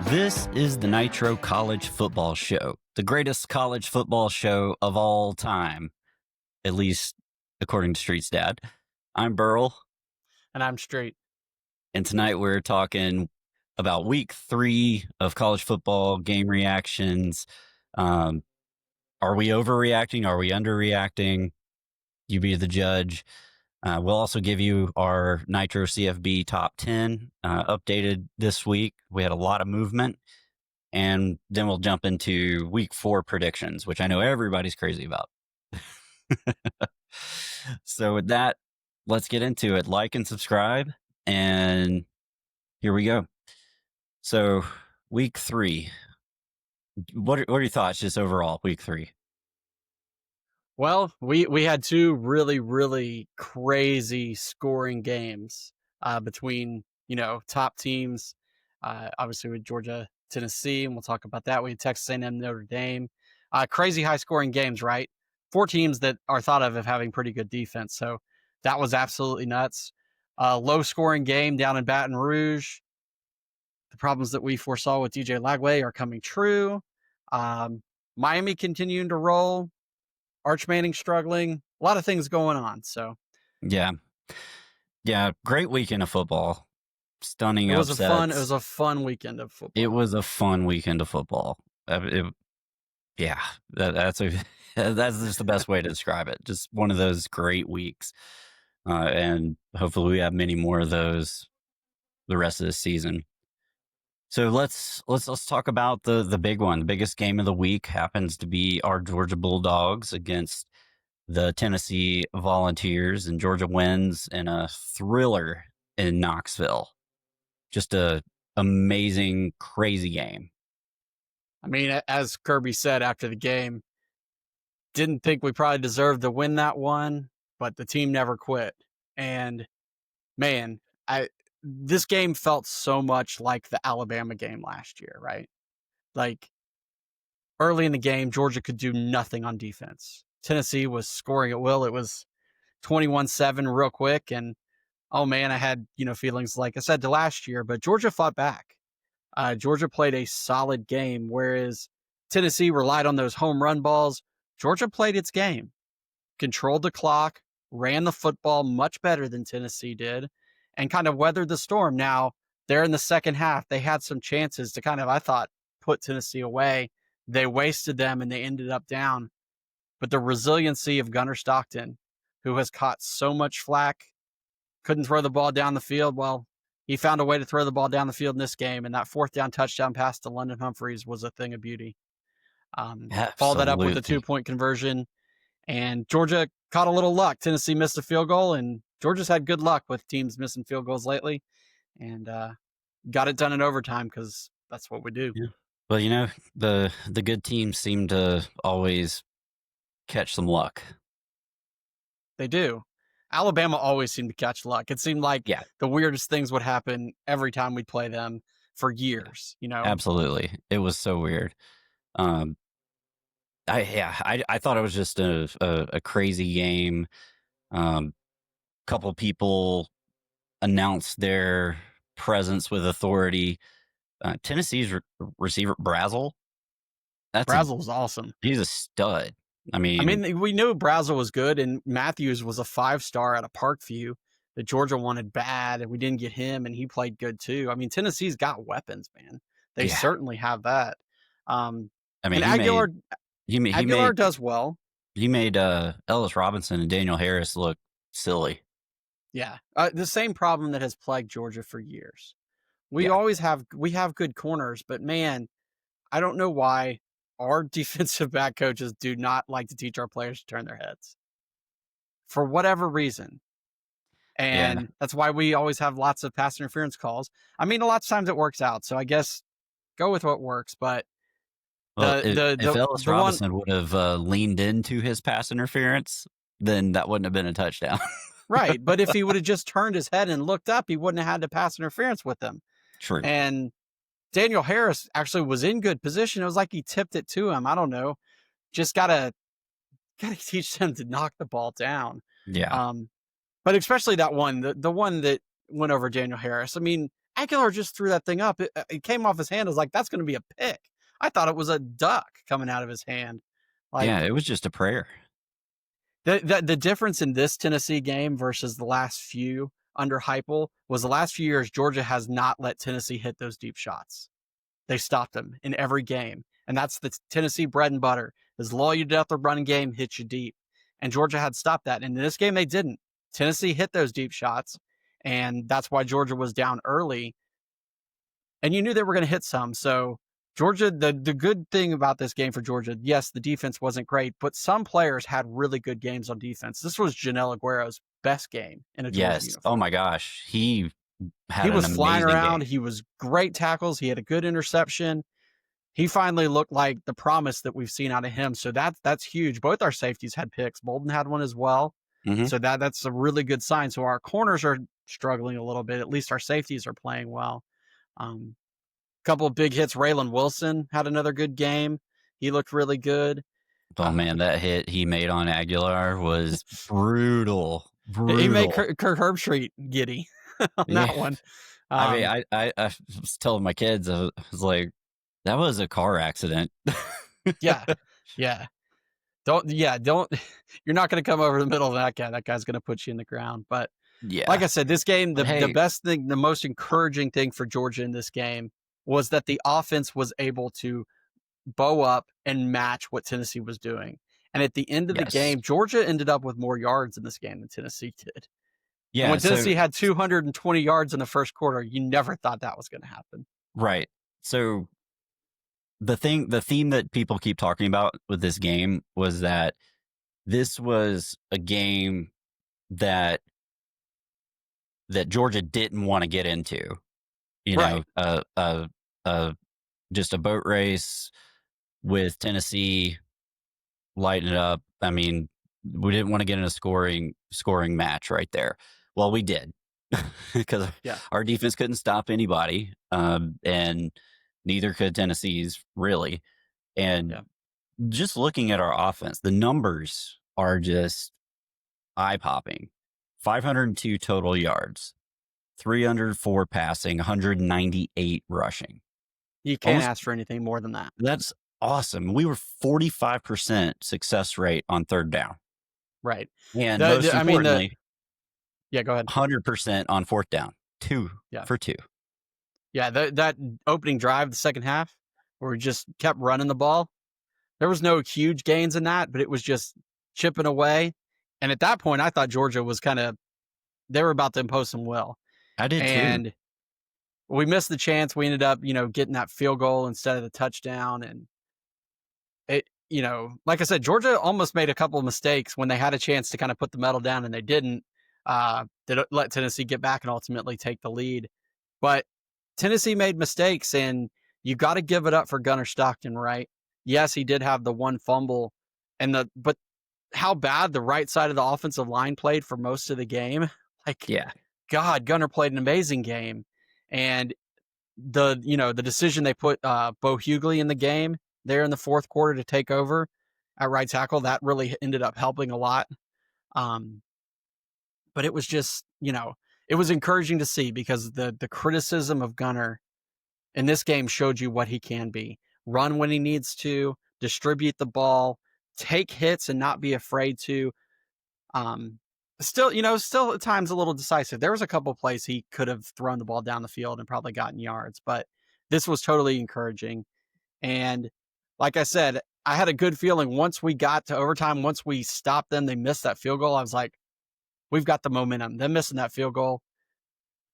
This is the Nitro College Football Show, the greatest college football show of all time, at least according to Street's dad. I'm Burl. And I'm Streit. And tonight we're talking about week 3 of college football game reactions. Are we overreacting? Are we underreacting? You be the judge. We'll also give you our Nitro CFB top 10 updated this week. We had a lot of movement. And then we'll jump into week 4 predictions, which I know everybody's crazy about. So with that, let's get into it. Like and subscribe. And here we go. So week 3. What are your thoughts just overall, week 3? Well, we had two really, really crazy scoring games between, top teams. Obviously with Georgia, Tennessee, and we'll talk about that. We had Texas A&M, Notre Dame. Crazy high scoring games, right? 4 teams that are thought of having pretty good defense. So that was absolutely nuts. Low scoring game down in Baton Rouge. The problems that we foresaw with DJ Lagway are coming true. Miami continuing to roll. Arch Manning struggling, a lot of things going on. So, yeah, great weekend of football. Stunning upsets. It was a fun weekend of football. It was a fun weekend of football. That's just the best way to describe it. Just one of those great weeks, and hopefully we have many more of those the rest of the season. So let's talk about the big one. The biggest game of the week happens to be our Georgia Bulldogs against the Tennessee Volunteers, and Georgia wins in a thriller in Knoxville. Just a amazing, crazy game. I mean, as Kirby said after the game, didn't think we probably deserved to win that one, but the team never quit. And man, this game felt so much like the Alabama game last year, right? Like early in the game, Georgia could do nothing on defense. Tennessee was scoring at will. It was 21-7 real quick. And oh man, I had, feelings like I said to last year, but Georgia fought back. Georgia played a solid game, whereas Tennessee relied on those home run balls. Georgia played its game, controlled the clock, ran the football much better than Tennessee did, and kind of weathered the storm. Now, there in the second half, they had some chances to kind of, I thought, put Tennessee away. They wasted them and they ended up down. But the resiliency of Gunnar Stockton, who has caught so much flack, couldn't throw the ball down the field. Well, he found a way to throw the ball down the field in this game, and that 4th down touchdown pass to London Humphreys was a thing of beauty. Followed that up with a 2-point conversion, and Georgia caught a little luck. Tennessee missed a field goal, and Georgia's had good luck with teams missing field goals lately, and got it done in overtime because that's what we do. Yeah. Well, the good teams seem to always catch some luck. They do. Alabama always seemed to catch luck. It seemed like the weirdest things would happen every time we'd play them for years, Absolutely. It was so weird. I thought it was just a crazy game. Couple people announced their presence with authority. Tennessee's receiver Brawl. Brazzle's awesome. He's a stud. I mean, we knew Brazzle was good, and Matthews was a 5-star at a Parkview that Georgia wanted bad, and we didn't get him, and he played good too. I mean, Tennessee's got weapons, man. They certainly have that. Aguilar does well. He made Ellis Robinson and Daniel Harris look silly. Yeah, the same problem that has plagued Georgia for years. We have good corners, but man, I don't know why our defensive back coaches do not like to teach our players to turn their heads for whatever reason. And that's why we always have lots of pass interference calls. I mean, a lot of times it works out. So I guess go with what works. But if Ellis Robinson would have leaned into his pass interference, then that wouldn't have been a touchdown. Right. But if he would have just turned his head and looked up, he wouldn't have had to pass interference with them. True. And Daniel Harris actually was in good position. It was like he tipped it to him. I don't know. Just gotta teach them to knock the ball down. Yeah. But especially that one, the one that went over Daniel Harris. I mean, Aguilar just threw that thing up. It came off his hand. I was like, that's going to be a pick. I thought it was a duck coming out of his hand. Yeah, Like, it was just a prayer. the difference in this Tennessee game versus the last few under Heupel was the last few years, Georgia has not let Tennessee hit those deep shots. They stopped them in every game. And that's the Tennessee bread and butter, is lull you to death the running game, hit you deep. And Georgia had stopped that. And in this game, they didn't. Tennessee hit those deep shots. And that's why Georgia was down early. And you knew they were going to hit some. So Georgia, the good thing about this game for Georgia, yes, the defense wasn't great, but some players had really good games on defense. This was Janelle Aguero's best game in a Georgia Yes. uniform. Oh my gosh. He was an flying amazing around. game. He was great tackles. He had a good interception. He finally looked like the promise that we've seen out of him. So that's huge. Both our safeties had picks. Bolden had one as well. Mm-hmm. So that's a really good sign. So our corners are struggling a little bit. At least our safeties are playing well. Couple of big hits. Raylan Wilson had another good game. He looked really good. Oh man, that hit he made on Aguilar was brutal. Brutal. He made Kirk Herbstreit giddy on that one. I mean, I was telling my kids, I was like, that was a car accident. Yeah. Don't. You're not going to come over the middle of that guy. That guy's going to put you in the ground. But Yeah. like I said, this game, the Hey, the most encouraging thing for Georgia in this game was that the offense was able to bow up and match what Tennessee was doing. And at the end of the yes. game, Georgia ended up with more yards in this game than Tennessee did. And Yeah. when So, Tennessee had 220 yards in the first quarter, you never thought that was going to happen. right. So the theme that people keep talking about with this game was that this was a game that Georgia didn't want to get into. You Right. know, just a boat race with Tennessee lighting it up. I mean, we didn't want to get in a scoring match right there. Well, we did because our defense couldn't stop anybody, and neither could Tennessee's really. And just looking at our offense, the numbers are just eye-popping. 502 total yards, 304 passing, 198 rushing. You can't ask for anything more than that. That's awesome. We were 45% success rate on third down. Right. And most importantly, go ahead. 100% on fourth down. 2 for 2. Yeah, that opening drive, the second half, where we just kept running the ball, there was no huge gains in that, but it was just chipping away. And at that point, I thought Georgia was they were about to impose some will. I did and too. We missed the chance. We ended up, getting that field goal instead of the touchdown. And it, like I said, Georgia almost made a couple of mistakes when they had a chance to kind of put the medal down, and they didn't. They let Tennessee get back and ultimately take the lead. But Tennessee made mistakes, and you got to give it up for Gunnar Stockton, right? Yes, he did have the one fumble, but how bad the right side of the offensive line played for most of the game. God, Gunnar played an amazing game. And the decision they put Bo Hughley in the game there in the fourth quarter to take over at right tackle, that really ended up helping a lot. But it was just, it was encouraging to see, because the criticism of Gunnar in this game showed you what he can be. Run when he needs to, distribute the ball, take hits and not be afraid to. Still at times a little decisive. There was a couple of plays he could have thrown the ball down the field and probably gotten yards, but this was totally encouraging. And like I said, I had a good feeling once we got to overtime, once we stopped them, they missed that field goal. I was like, we've got the momentum. Them missing that field goal,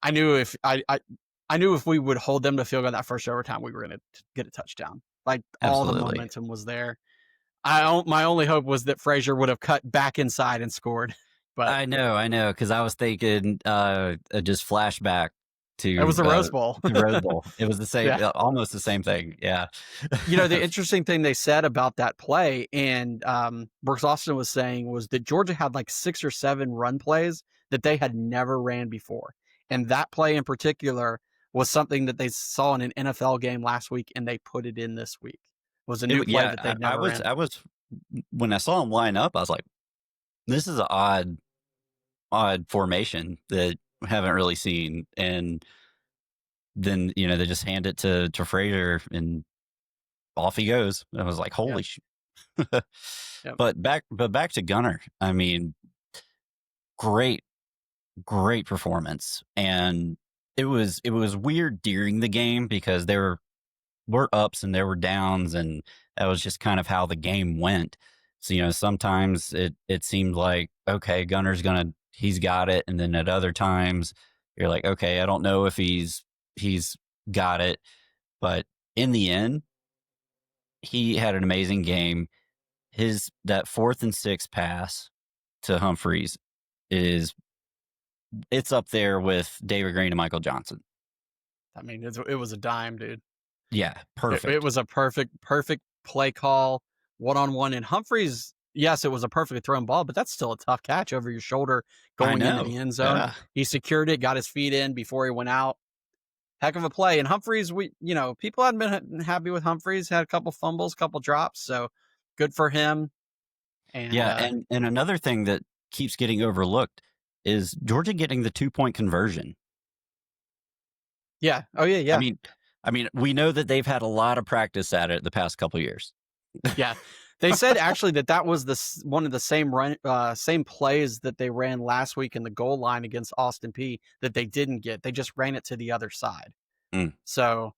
I knew if we would hold them to field goal in that first overtime, we were going to get a touchdown. Like, Absolutely. all the momentum was there. My only hope was that Frazier would have cut back inside and scored. But I know, because I was thinking just flashback to it was the Rose Bowl. The Rose Bowl. It was the same, almost the same thing. Yeah. The interesting thing they said about that play, and Brooks Austin was saying, was that Georgia had like 6 or 7 run plays that they had never ran before. And that play in particular was something that they saw in an NFL game last week, and they put it in this week. It was a new play that they never ran. I was when I saw him line up, I was like, this is an odd formation that we haven't really seen. And then they just hand it to Frazier and off he goes. I was like, holy Yep. shit. Yep. But back to Gunner. I mean, great performance. And it was weird during the game because there were ups and there were downs, and that was just kind of how the game went. So, sometimes it seemed like, okay, Gunner's he's got it. And then at other times you're like, okay, I don't know if he's got it. But in the end, he had an amazing game. That 4th and 6 pass to Humphreys it's up there with David Green and Michael Johnson. I mean, it was a dime, dude. Yeah, It perfect. was a perfect play call, one-on-one. And Humphreys, yes, it was a perfectly thrown ball, but that's still a tough catch over your shoulder I going into know. the end zone. Yeah. He secured it, got his feet in before he went out. Heck of a play. And Humphreys, people hadn't been happy with Humphreys, had a couple fumbles, couple drops, so good for him. And Yeah, and another thing that keeps getting overlooked is Georgia getting the 2-point conversion. yeah, oh yeah, yeah. I mean, we know that they've had a lot of practice at it the past couple of years. Yeah. They said actually that was one of the same plays that they ran last week in the goal line against Austin Peay that they didn't get. They just ran it to the other side. Mm. So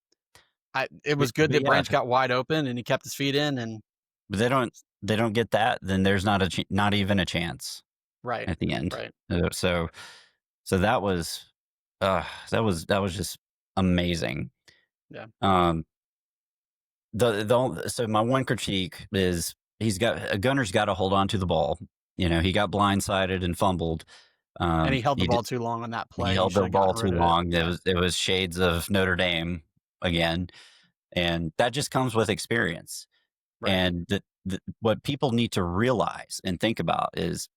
it was good But that yeah, Branch got wide open and he kept his feet in, and but they don't get that, then there's not even a chance right, at the end. right. So that was just amazing. Yeah. So my one critique is Gunner's got to hold on to the ball. He got blindsided and fumbled. And he held the ball too long on that play. He He held should the have ball gotten too rid of it. long. Yeah. It was shades of Notre Dame again, and that just comes with experience. Right. And what people need to realize and think about is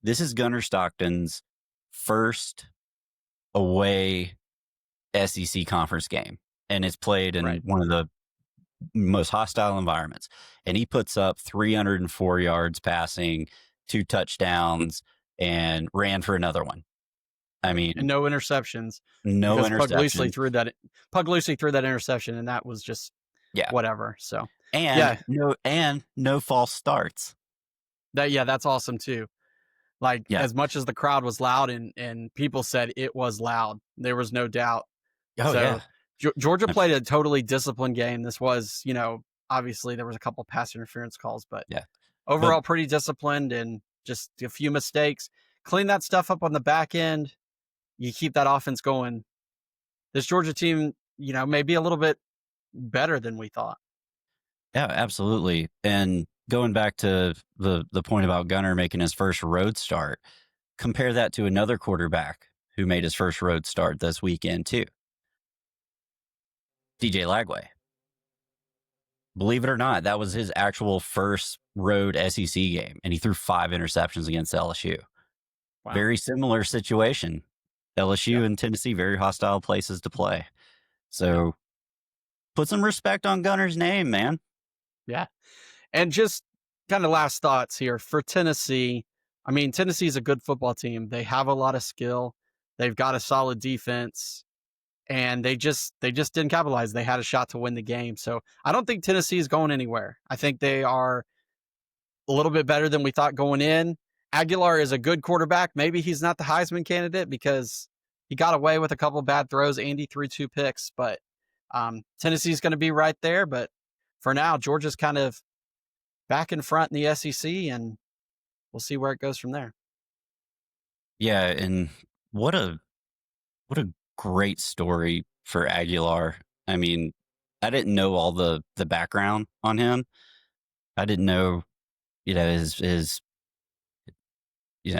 this is Gunner Stockton's first away SEC conference game, and it's played in Right. one of the most hostile environments. And he puts up 304 yards passing, 2 touchdowns, and ran for another one. I mean, And no interceptions. no Because interception. Puglisi threw that interception, and that was just Yeah. whatever. So And yeah, no false starts. that's awesome too. Like, Yeah. as much as the crowd was loud and people said it was loud, there was no doubt. Oh, So yeah. Georgia played a totally disciplined game. This was, obviously there was a couple pass interference calls, but Yeah. overall pretty disciplined and just a few mistakes. Clean that stuff up on the back end. You keep that offense going. This Georgia team, may be a little bit better than we thought. Yeah, absolutely. And going back to the point about Gunner making his first road start, compare that to another quarterback who made his first road start this weekend too. DJ Lagway. Believe it or not, that was his actual first road SEC game, and he threw 5 interceptions against LSU. Wow. Very similar situation. LSU Yeah. and Tennessee, very hostile places to play. So put some respect on Gunner's name, man. Yeah. And just kind of last thoughts here for Tennessee. I mean, Tennessee's a good football team. They have a lot of skill. They've got a solid defense, and they just didn't capitalize. They had a shot to win the game. So I don't think Tennessee is going anywhere. I think they are a little bit better than we thought going in. Aguilar is a good quarterback. Maybe he's not the Heisman candidate because he got away with a couple bad throws. Andy threw 2 picks, but Tennessee's going to be right there. But for now, Georgia's kind of back in front in the SEC, and we'll see where it goes from there. Yeah, and what a great story for Aguilar. I mean, I didn't know all the background on him. I didn't know, his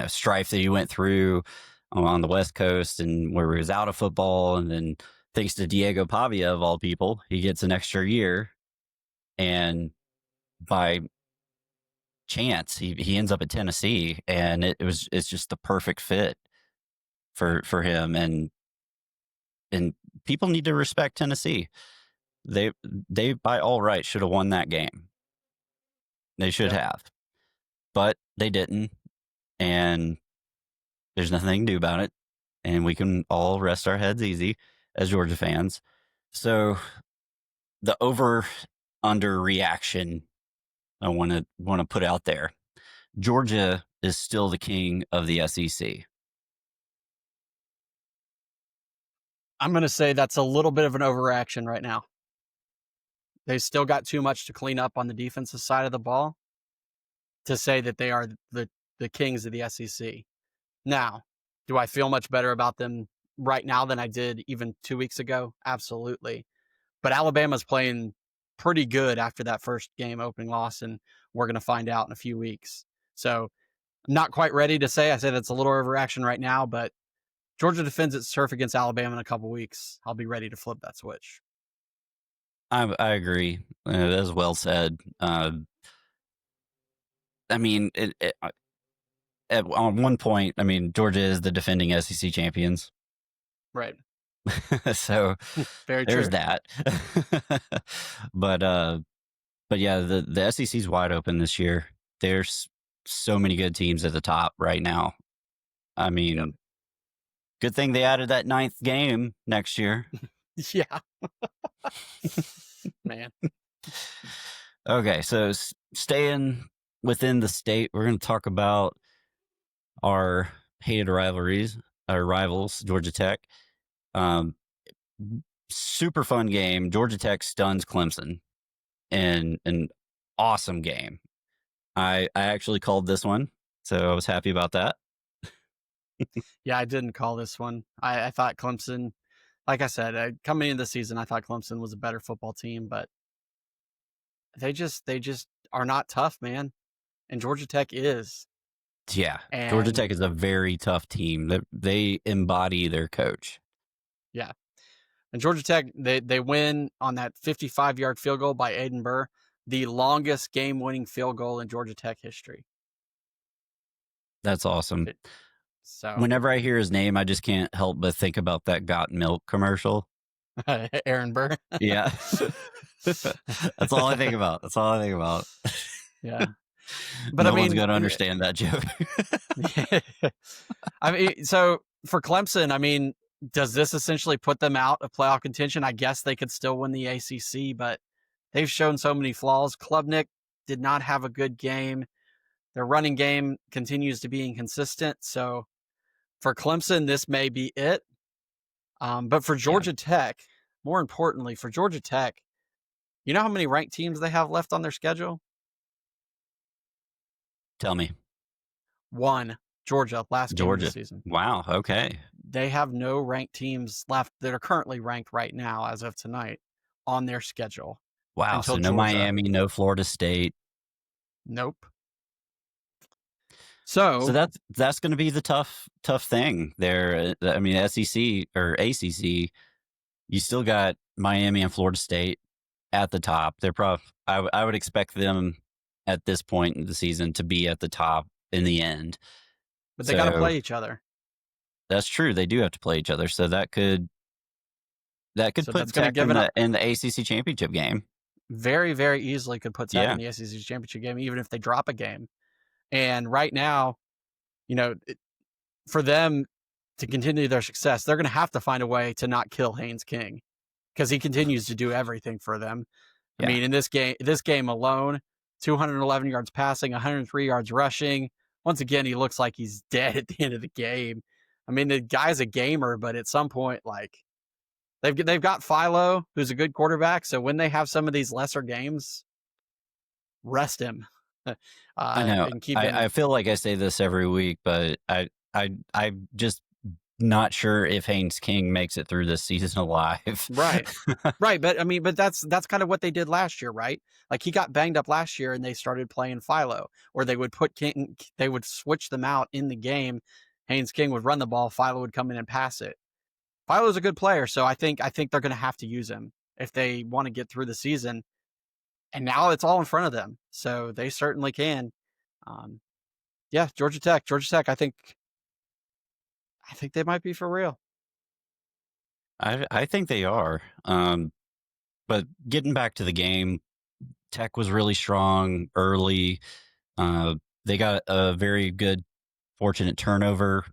strife that he went through on the West Coast and where he was out of football, and then thanks to Diego Pavia of all people, he gets an extra year, and by chance he ends up at Tennessee, and it's just the perfect fit for him, and people need to respect Tennessee. They by all rights should have won that game. They should have, but they didn't, and there's nothing to do about it, and we can all rest our heads easy. as Georgia fans. So the over under reaction I want to put out there. Georgia is still the king of the SEC. I'm going to say that's a little bit of an overreaction right now. They still got too much to clean up on the defensive side of the ball to say that they are the kings of the SEC. Now, do I feel much better about them right now than I did even 2 weeks ago? Absolutely. But Alabama's playing pretty good after that first game opening loss, and we're going to find out in a few weeks. So I'm not quite ready to say. I say that's a little overreaction right now, but Georgia defends its turf against Alabama in a couple weeks. I'll be ready to flip that switch. I agree. That's well said. I mean, on one point, I mean, Georgia is the defending SEC champions. Right. So Very there's true. that. But yeah, the SEC's wide open this year. There's so many good teams at the top right now. I mean, good thing they added that 9th game next year. Yeah. Man. Okay, so staying within the state, we're going to talk about our hated rivalries, our rivals, Georgia Tech. Super fun game. Georgia Tech stuns Clemson in an awesome game. I actually called this one, so I was happy about that. Yeah, I didn't call this one. I thought Clemson, like I said, coming into the season, I thought Clemson was a better football team, but they just are not tough, man. And Georgia Tech is. Yeah, Georgia And Tech is a very tough team. They embody their coach. yeah. And Georgia Tech, they win on that 55-yard field goal by Aiden Burr, the longest game-winning field goal in Georgia Tech history. That's awesome. So whenever I hear his name, I just can't help but think about that Got Milk commercial. Aaron Burr. Yeah. That's all I think about. That's all I think about. Yeah. But no I mean, one's going to understand that joke. I mean, so for Clemson, I mean, does this essentially put them out of playoff contention? I guess they could still win the ACC, but they've shown so many flaws. Klubnik did not have a good game. Their running game continues to be inconsistent. So for Clemson, this may be it. But for Georgia Tech, more importantly, for Georgia Tech, you know how many ranked teams they have left on their schedule? Tell me. 1. Georgia, last game of the season. Wow. Okay. They have no ranked teams left that are currently ranked right now as of tonight on their schedule. Wow. So no Georgia. Miami, no Florida State. Nope. So that's going to be the tough thing there. I mean, SEC or ACC, you still got Miami and Florida State at the top. They're probably I would expect them at this point in the season to be at the top in the end. But they got to play each other. That's true. They do have to play each other. So that could put Tech in the ACC championship game. Very, very easily could put Tech in the SEC championship game, even if they drop a game. And right now, you know, for them to continue their success, they're going to have to find a way to not kill Haynes King because he continues to do everything for them. I mean, in this game alone, 211 yards passing, 103 yards rushing. Once again, he looks like he's dead at the end of the game. I mean, the guy's a gamer, but at some point, like they've got Philo, who's a good quarterback. So when they have some of these lesser games, rest him. I know. And keep I feel like I say this every week, but I'm just not sure if Haynes King makes it through this season alive. Right. Right. But I mean, but that's kind of what they did last year, right? Like he got banged up last year and they started playing Philo, or they would put King, they would switch them out in the game. Haynes King would run the ball, Philo would come in and pass it. Philo's a good player, so I think they're going to have to use him if they want to get through the season. And now it's all in front of them, so they certainly can. Yeah, Georgia Tech. I think they might be for real. I think they are. But getting back to the game, Tech was really strong early. They got a very good, fortunate turnover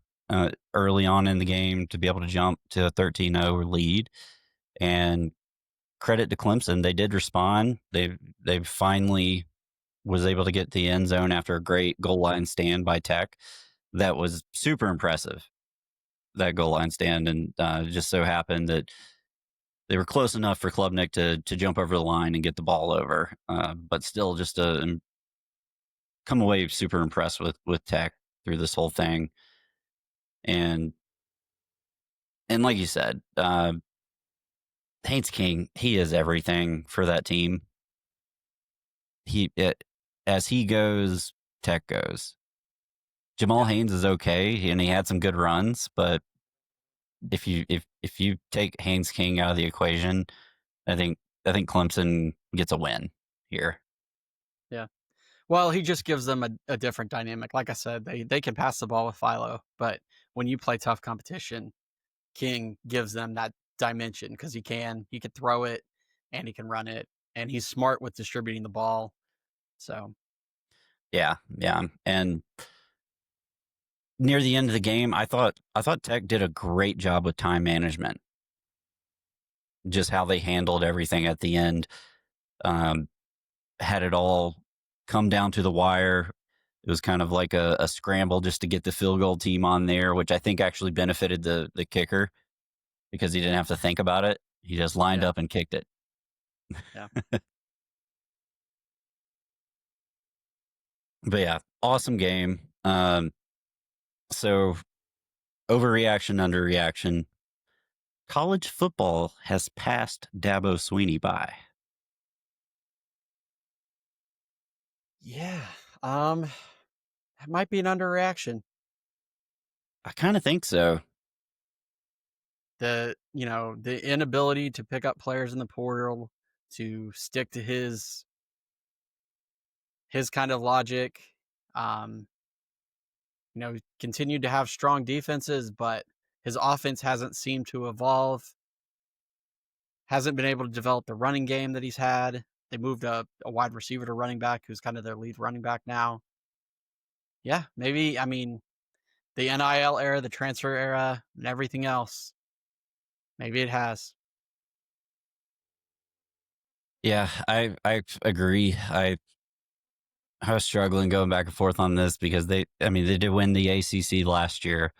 early on in the game to be able to jump to a 13-0 lead. And credit to Clemson, they did respond. They finally was able to get to the end zone after a great goal line stand by Tech. That was super impressive, that goal line stand. And just so happened that they were close enough for Klubnik to jump over the line and get the ball over. But still, just come away super impressed with Tech through this whole thing. And like you said, Haynes King, he is everything for that team. As he goes, Tech goes. Jamal Haynes is okay, and he had some good runs, but if you take Haynes King out of the equation, I think Clemson gets a win here. Yeah. Well, he just gives them a different dynamic. Like I said, they can pass the ball with Philo, but when you play tough competition, King gives them that dimension because he can throw it and he can run it, and he's smart with distributing the ball. So Yeah. And near the end of the game, I thought Tech did a great job with time management. Just how they handled everything at the end. Had it all come down to the wire. It was kind of like a scramble just to get the field goal team on there, which I think actually benefited the kicker because he didn't have to think about it. He just lined up and kicked it. Yeah. But yeah, awesome game. So overreaction, underreaction. College football has passed Dabo Sweeney by. Yeah. It might be an underreaction. I kind of think so. The inability to pick up players in the portal, to stick to his kind of logic. Continued to have strong defenses, but his offense hasn't seemed to evolve. Hasn't been able to develop the running game that he's had. They moved a wide receiver to running back, who's kind of their lead running back now. Yeah, maybe, the NIL era, the transfer era, and everything else. Maybe it has. Yeah, I agree. I was struggling going back and forth on this because they did win the ACC last year,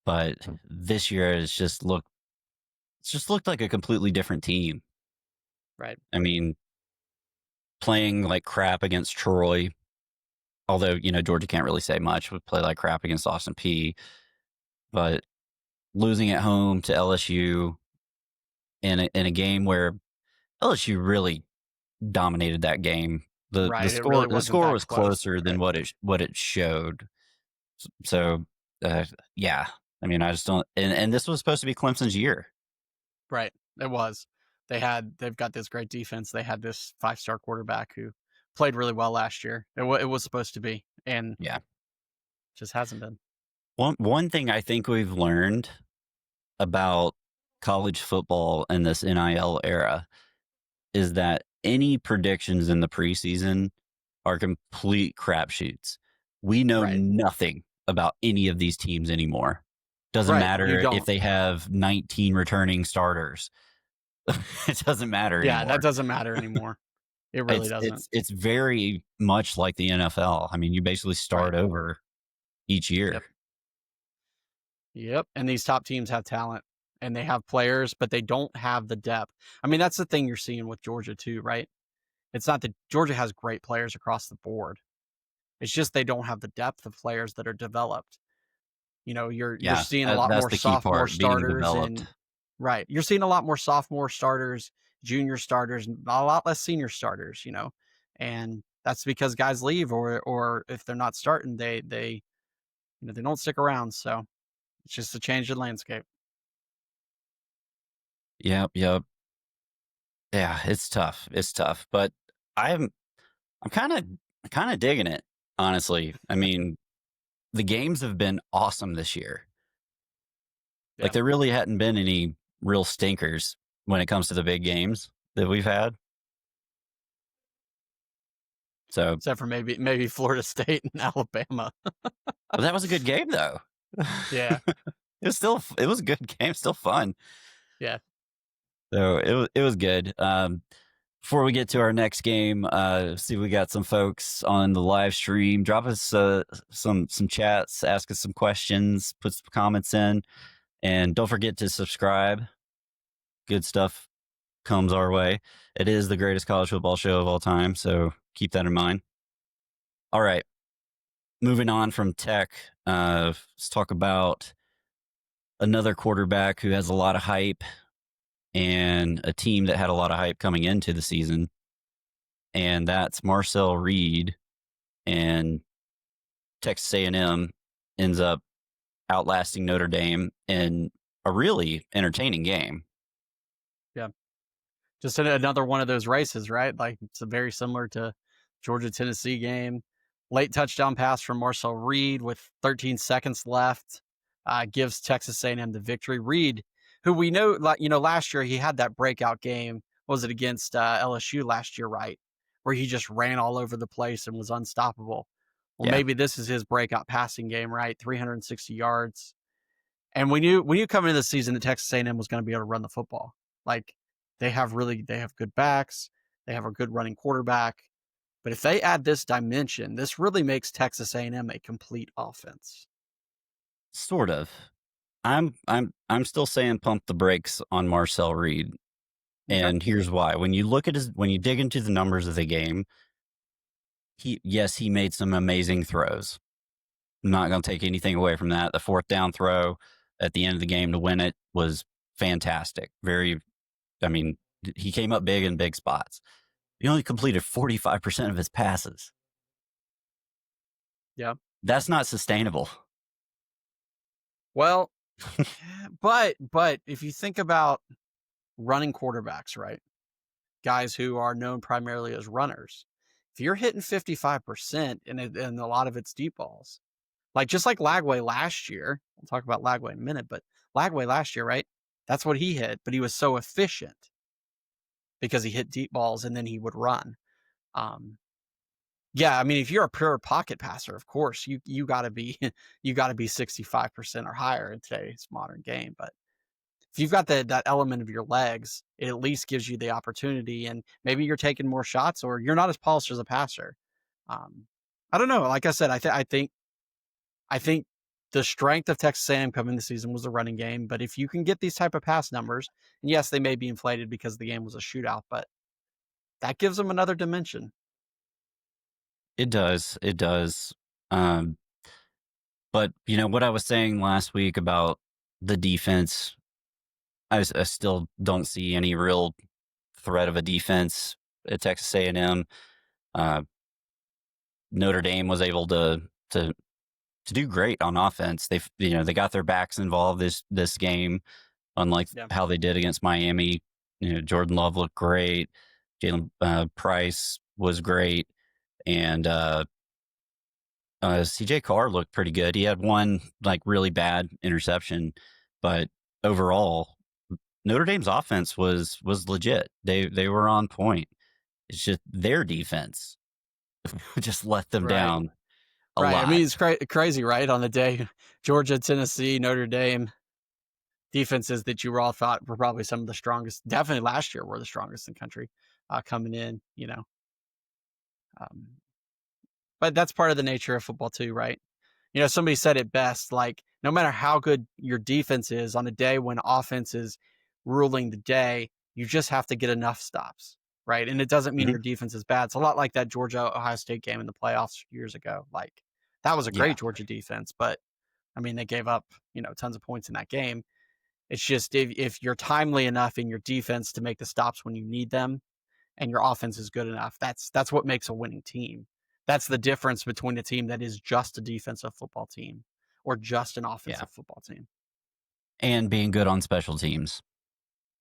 but this year it's just looked like a completely different team. Right. I mean, playing like crap against Troy, although Georgia can't really say much. We play like crap against Austin Peay, but losing at home to LSU in a game where LSU really dominated that game. The Right. It score really wasn't score that was close. closer than what it showed. So yeah, I just don't. And this was supposed to be Clemson's year. Right. It was. They've got this great defense. They had this 5-star quarterback who played really well last year. It was supposed to be, and Yeah. just hasn't been. One thing I think we've learned about college football in this NIL era is that any predictions in the preseason are complete crapshoots. We know Right. nothing about any of these teams anymore. Doesn't Right, you matter if don't. they have 19 returning starters. It doesn't matter Yeah, anymore. that doesn't matter anymore. It really doesn't. It's very much like the NFL. I mean, you basically start over each year. Yep. And these top teams have talent and they have players, but they don't have the depth. I mean, that's the thing you're seeing with Georgia too, right? It's not that Georgia has great players across the board. It's just they don't have the depth of players that are developed. You're Yeah, seeing a lot that's more the key sophomore part, being starters developed. and right. You're seeing a lot more sophomore starters, junior starters, and a lot less senior starters, And that's because guys leave or if they're not starting, they they don't stick around. So it's just a change in landscape. Yep. Yeah, it's tough. It's tough, but I'm kind of digging it, honestly. I mean, the games have been awesome this year. Like Yeah. there really hadn't been any real stinkers when it comes to the big games that we've had. So, Except for maybe Florida State and Alabama. but that was a good game though. Yeah. It was a good game, still fun. Yeah. So it was good. Before we get to our next game, see we got some folks on the live stream. Drop us some chats, ask us some questions, put some comments in, and don't forget to subscribe. Good stuff comes our way. It is the greatest college football show of all time, so keep that in mind. All right, moving on from Tech, let's talk about another quarterback who has a lot of hype and a team that had a lot of hype coming into the season, and that's Marcel Reed. And Texas A&M ends up outlasting Notre Dame in a really entertaining game. Yeah. Just another one of those races, right? Like it's very similar to Georgia-Tennessee game. Late touchdown pass from Marcel Reed with 13 seconds left gives Texas A&M the victory. Reed, who we know, last year he had that breakout game. Was it against LSU last year, right? Where he just ran all over the place and was unstoppable. Well, Yeah, maybe this is his breakout passing game, right? 360 yards. And we knew coming into the season that Texas A&M was going to be able to run the football. Like they have good backs, they have a good running quarterback. But if they add this dimension, this really makes Texas A&M a complete offense. sort of. I'm still saying pump the brakes on Marcel Reed, Okay. and here's why. When you dig into the numbers of the game, he made some amazing throws. I'm not going to take anything away from that. The fourth down throw at the end of the game to win it was fantastic. He came up big in big spots. He only completed 45% of his passes. Yeah. That's not sustainable. Well, but if you think about running quarterbacks, right? Guys who are known primarily as runners. If you're hitting 55% and a lot of it's deep balls, just like Lagway last year, we'll talk about Lagway in a minute, but Lagway last year, right? That's what he hit, but he was so efficient because he hit deep balls and then he would run. Um, yeah, I mean, if you're a pure pocket passer, of course you got to be you got to be 65% or higher in today's modern game. But if you've got that element of your legs, it at least gives you the opportunity, and maybe you're taking more shots or you're not as polished as a passer. I don't know. Like I said, I think the strength of Texas A&M coming this season was the running game. But if you can get these type of pass numbers, and yes, they may be inflated because the game was a shootout, but that gives them another dimension. It does. It does. Um, but what I was saying last week about the defense, I still don't see any real threat of a defense at Texas A&M. Notre Dame was able to do great on offense. They got their backs involved this game, unlike Yeah. how they did against Miami. Jordan Love looked great. Jalen Price was great, and CJ Carr looked pretty good. He had one really bad interception, but overall, Notre Dame's offense was legit. They were on point. It's just their defense just let them Right. down a Right. I lot. mean, it's crazy, right? On the day, Georgia, Tennessee, Notre Dame defenses that you all thought were probably some of the strongest, definitely last year were the strongest in the country coming in, Um, but that's part of the nature of football too, right? Somebody said it best, like no matter how good your defense is on a day when offense is ruling the day, you just have to get enough stops, right? And it doesn't mean Mhm. your defense is bad. It's a lot like that Georgia Ohio State game in the playoffs years ago. Like that was a Yeah, great Georgia defense, but I mean they gave up, tons of points in that game. It's just if you're timely enough in your defense to make the stops when you need them, and your offense is good enough. That's what makes a winning team. That's the difference between a team that is just a defensive football team or just an yeah, offensive football team. and being good on special teams.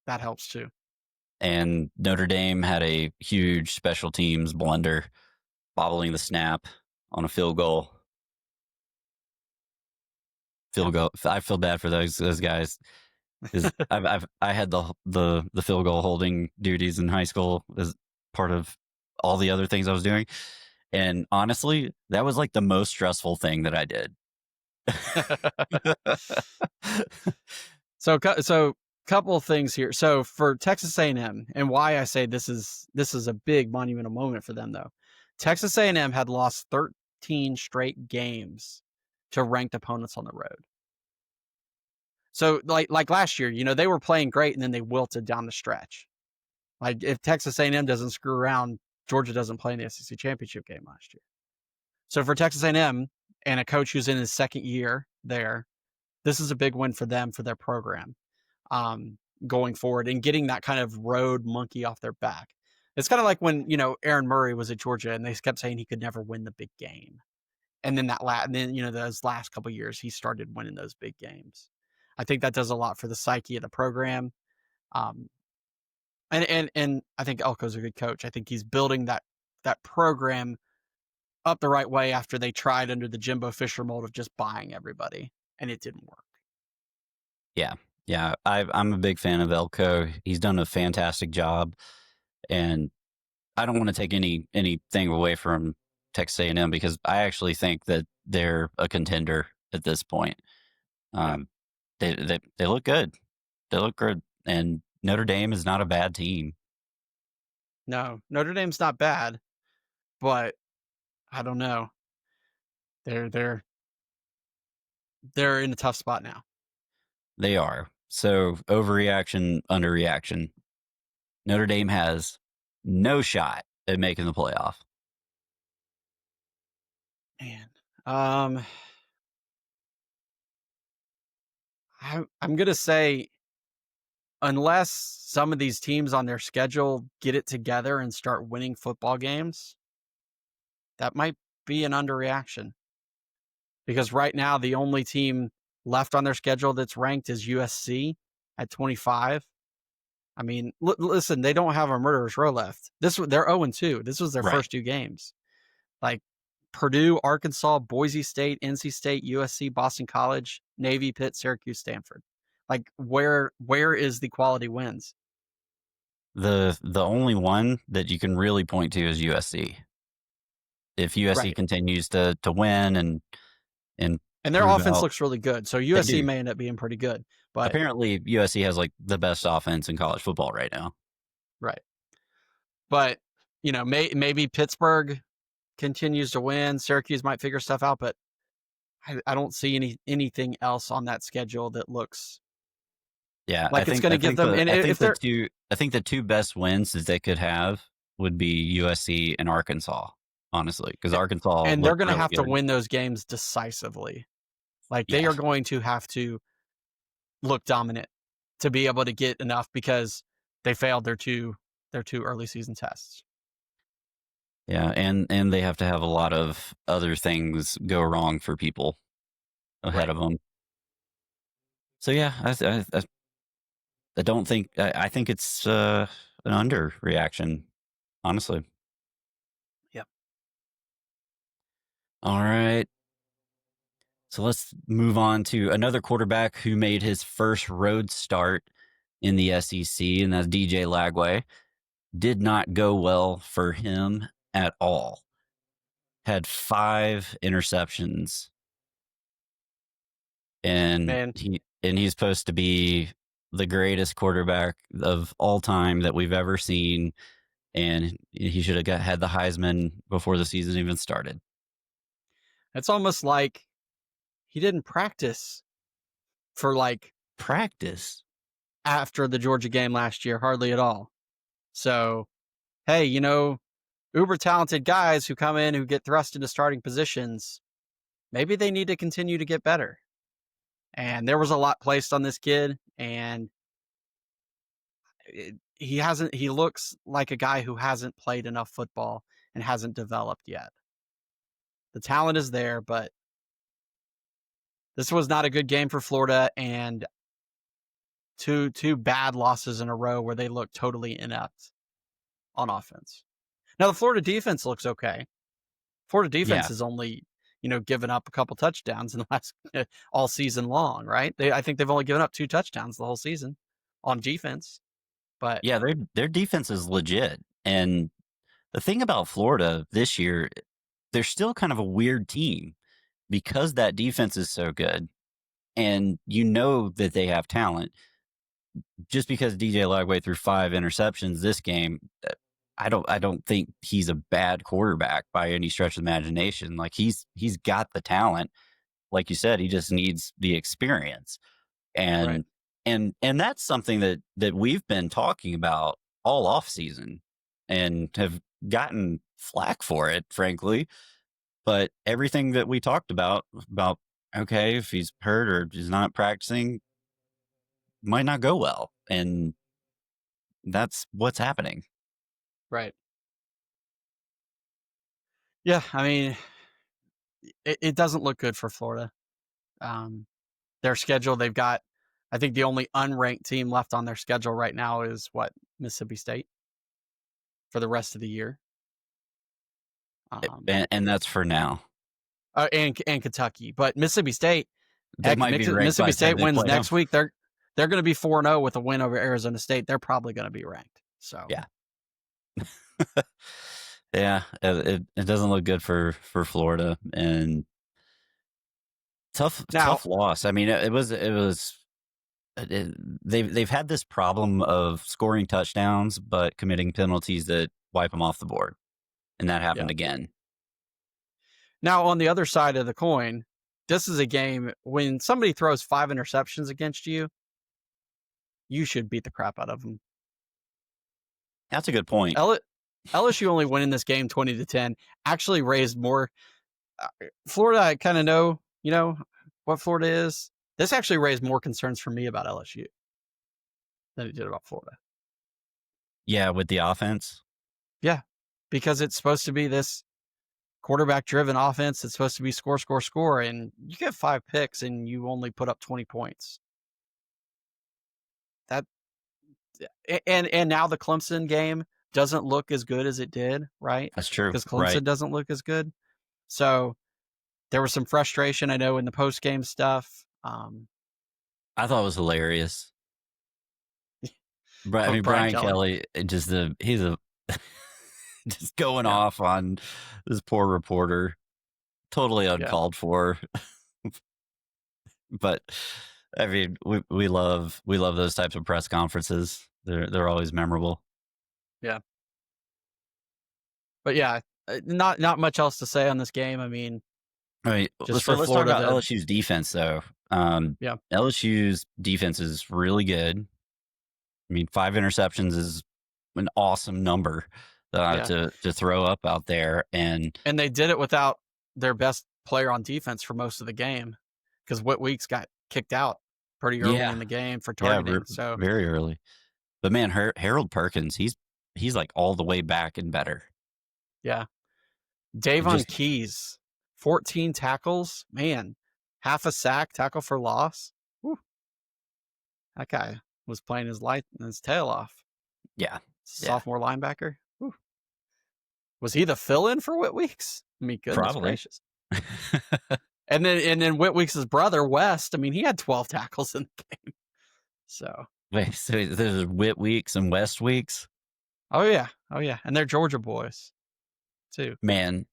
That helps too. And Notre Dame had a huge special teams blunder, bobbling the snap on a field goal. Yeah. I feel bad for those guys because I had the field goal holding duties in high school as part of all the other things I was doing, and honestly, that was like the most stressful thing that I did. So couple of things here. So for Texas A&M, and why I say this is a big monumental moment for them, though. Texas A&M had lost 13 straight games to ranked opponents on the road. So like last year, they were playing great and then they wilted down the stretch. Like if Texas A&M doesn't screw around, Georgia doesn't play in the SEC championship game last year. So for Texas A&M and a coach who's in his second year there, this is a big win for them, for their program, going forward and getting that kind of road monkey off their back. It's kind of like when, Aaron Murray was at Georgia and they kept saying he could never win the big game. And then those last couple of years, he started winning those big games. I think that does a lot for the psyche of the program. And I think Elko's a good coach. I think he's building that program up the right way after they tried under the Jimbo Fisher mold of just buying everybody, and it didn't work. Yeah. I'm a big fan of Elko. He's done a fantastic job, and I don't want to take anything away from Texas A&M because I actually think that they're a contender at this point. They look good. They look good, and Notre Dame is not a bad team. No, Notre Dame's not bad, but I don't know. They're in a tough spot now. They are. So overreaction, underreaction. Notre Dame has no shot at making the playoff. Man, I'm gonna say, unless some of these teams on their schedule get it together and start winning football games, that might be an underreaction. Because right now, the only team left on their schedule that's ranked is USC at 25. I mean, listen, they don't have a murderer's row left. They're 0-2. This was their first two games. Like Purdue, Arkansas, Boise State, NC State, USC, Boston College, Navy, Pitt, Syracuse, Stanford. Like where is the quality wins? The only one that you can really point to is USC. If USC continues to win and their offense looks really good, so USC may end up being pretty good. But apparently USC has like the best offense in college football right now. Right. But maybe Pittsburgh continues to win. Syracuse might figure stuff out, but I don't see anything else on that schedule that looks like it's going to give them. I think the two best wins that they could have would be USC and Arkansas, honestly, because Arkansas and they're going to have to win those games decisively. Like they are going to have to look dominant to be able to get enough because they failed their two early season tests. Yeah, and they have to have a lot of other things go wrong for people ahead of them. So yeah, I don't think I think it's an underreaction, honestly. Yep. All right. So let's move on to another quarterback who made his first road start in the SEC, and that's DJ Lagway. Did not go well for him at all. Had 5 interceptions. And he's supposed to be the greatest quarterback of all time that we've ever seen. And he should have had the Heisman before the season even started. It's almost like he didn't practice for practice after the Georgia game last year, hardly at all. So, hey, uber talented guys who come in who get thrust into starting positions, maybe they need to continue to get better. And there was a lot placed on this kid, and he looks like a guy who hasn't played enough football and hasn't developed yet. The talent is there, but this was not a good game for Florida, and two bad losses in a row where they look totally inept on offense. Now the Florida defense looks okay. Florida defense has only, given up a couple touchdowns in the last all season long, right? I think they've only given up 2 touchdowns the whole season on defense. But yeah, their defense is legit. And the thing about Florida this year, they're still kind of a weird team. because that defense is so good, and you know that they have talent. Just because DJ Lagway threw 5 interceptions this game, I don't think he's a bad quarterback by any stretch of the imagination. Like he's got the talent. Like you said, he just needs the experience. Right. And that's something that we've been talking about all off season and have gotten flack for it, frankly. But everything that we talked about okay, if he's hurt or he's not practicing, might not go well. And that's what's happening. Right. Yeah. I mean, it doesn't look good for Florida. Their schedule, they've got, I think the only unranked team left on their schedule right now is Mississippi State for the rest of the year. And that's for now. And Kentucky, but Mississippi State, They might be ranked by Mississippi the time State they wins play next them. week. They're going to be 4-0 with a win over Arizona State. They're probably going to be ranked. So Yeah. Yeah, it doesn't look good for Florida, and tough loss. I mean, they've had this problem of scoring touchdowns but committing penalties that wipe them off the board, and that happened again. Now, on the other side of the coin, this is a game when somebody throws 5 interceptions against you, you should beat the crap out of them. That's a good point. LSU only winning this game 20-10 actually raised more. Florida, I kind of know, what Florida is. This actually raised more concerns for me about LSU than it did about Florida. Yeah, with the offense. Yeah, because it's supposed to be this quarterback-driven offense. It's supposed to be score, score, score, and you get 5 picks and you only put up 20 points. And now the Clemson game doesn't look as good as it did, right? That's true. Because Clemson doesn't look as good. So there was some frustration, I know, in the post-game stuff. I thought it was hilarious. Brian Kelly, he's just going off on this poor reporter, totally uncalled for. But I mean, we love those types of press conferences. They're always memorable. Yeah. But yeah, not much else to say on this game. I mean, let's talk about LSU's defense, though. LSU's defense is really good. I mean, 5 interceptions is an awesome number to throw up out there, and they did it without their best player on defense for most of the game because Weeks got kicked out pretty early in the game for targeting. So very early. But man, Harold Perkins, he's like all the way back and better. Yeah. Davon Keys, 14 tackles, man, half a sack, tackle for loss. Whew. That guy was playing his tail off. Yeah. Sophomore linebacker. Whew. Was he the fill-in for Weeks? I mean, goodness gracious. and then Weeks' brother, West, I mean, he had 12 tackles in the game. So there's Weeks and West Weeks? Oh yeah. And they're Georgia boys too. Man,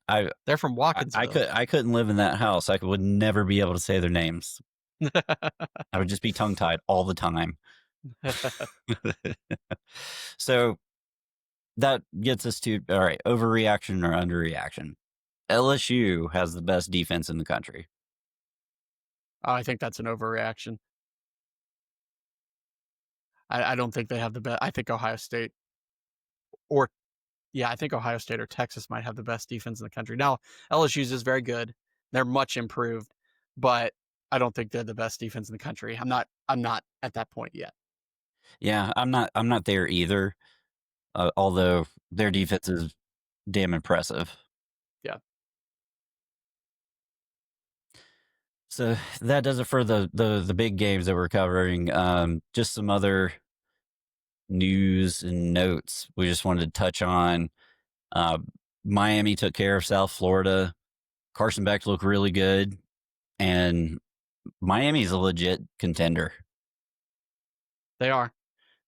they're from Watkinsville. I couldn't live in that house. I would never be able to say their names. I would just be tongue-tied all the time. So that gets us to, all right, overreaction or underreaction. LSU has the best defense in the country. Oh, I think that's an overreaction. I don't think they have the best. I think Ohio State or Texas might have the best defense in the country. Now, LSU's is very good. They're much improved, but I don't think they're the best defense in the country. I'm not at that point yet. Yeah, I'm not there either. Although their defense is damn impressive. Yeah. So that does it for the big games that we're covering. Just some other news and notes we just wanted to touch on. Miami took care of South Florida. Carson Beck looked really good, and Miami's a legit contender. They are.